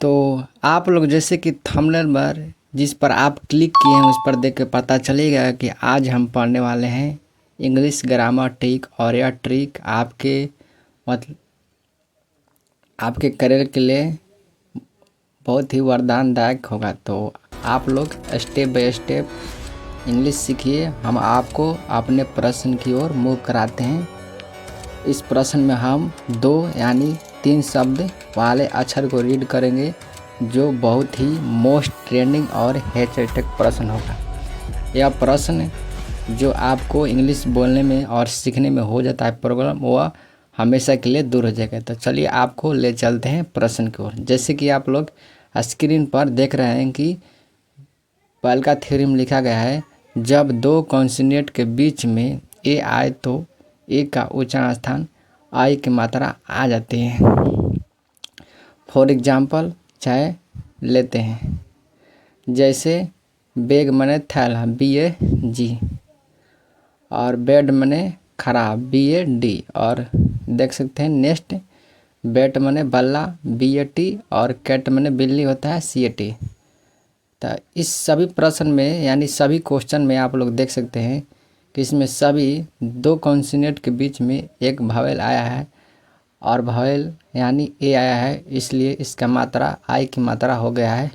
तो आप लोग जैसे कि थंबनेल पर जिस पर आप क्लिक किए हैं उस पर देख के पता चलेगा कि आज हम पढ़ने वाले हैं इंग्लिश ग्रामर ट्रिक। और यह ट्रिक आपके मतलब आपके करियर के लिए बहुत ही वरदानदायक होगा। तो आप लोग स्टेप बाय स्टेप इंग्लिश सीखिए। हम आपको अपने प्रश्न की ओर मूव कराते हैं। इस प्रश्न में हम 2 यानी 3 शब्द वाले अक्षर को रीड करेंगे, जो बहुत ही मोस्ट ट्रेंडिंग और हैशटैग प्रश्न होगा। यह प्रश्न जो आपको इंग्लिश बोलने में और सीखने में हो जाता है प्रॉब्लम, वह हमेशा के लिए दूर हो जाएगा। तो चलिए आपको ले चलते हैं प्रश्न की ओर। जैसे कि आप लोग स्क्रीन पर देख रहे हैं कि पहल का थ्योरम लिखा गया है, जब 2 कॉन्सोनेंट के बीच में ए आए तो ए का उच्चारण स्थान आई की मात्रा आ जाती है। फॉर एग्जाम्पल चाहे लेते हैं, जैसे बैग मने थैला BAG, और बेड मने खराब BAD, और देख सकते हैं नेक्स्ट बैट मने बल्ला BAT, और कैट मने बिल्ली होता है CAT। तो इस सभी प्रश्न में यानी सभी क्वेश्चन में आप लोग देख सकते हैं कि इसमें सभी 2 कॉन्सोनेंट के बीच में एक वावेल आया है, और वावेल यानी ए आया है, इसलिए इसका मात्रा आई की मात्रा हो गया है।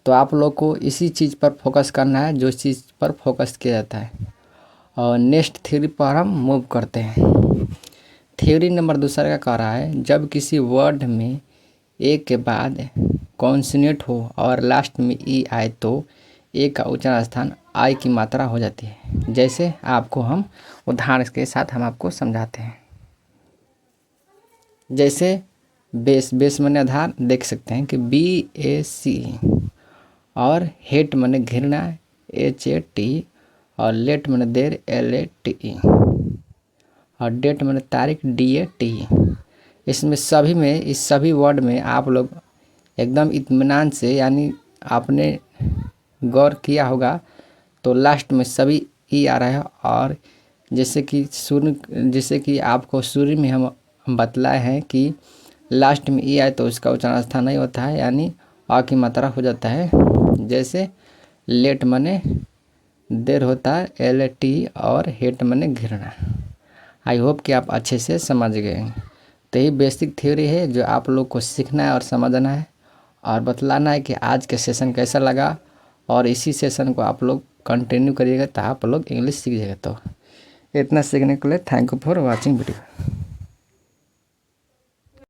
तो आप लोग को इसी चीज़ पर फोकस करना है जो चीज़ पर फोकस किया जाता है। और नेक्स्ट थ्योरी पर हम मूव करते हैं। थ्योरी नंबर 2 का कह रहा है, जब किसी वर्ड में ए के बाद कॉन्सोनेंट हो और लास्ट में ई आए तो ए का उच्चारण स्थान आई की मात्रा हो जाती है। जैसे आपको हम उदाहरण के साथ हम आपको समझाते हैं। जैसे बेस मने आधार, देख सकते हैं कि BAC, और हेट मने घृणा HAT, और लेट मने देर LATE, और डेट मने तारीख DAT। इसमें सभी में इस सभी वर्ड में आप लोग एकदम इत्मीनान से यानी आपने गौर किया होगा तो लास्ट में सभी ई आ रहा है। और जैसे कि आपको शुरू में हम बतलाए हैं कि लास्ट में ई आए तो उसका उच्चारण स्थान नहीं होता है, यानी आ की मात्रा हो जाता है। जैसे लेट मने देर होता है LAT, और हेट मने घृणा। आई होप कि आप अच्छे से समझ गए। तो ये बेसिक थ्योरी है जो आप लोग को सीखना है और समझना है और बतलाना है कि आज के सेशन कैसा लगा, और इसी सेशन को आप लोग कंटिन्यू करिएगा तो आप लोग इंग्लिश सीख जाएगा। तो इतना सीखने के लिए thank you for watching video.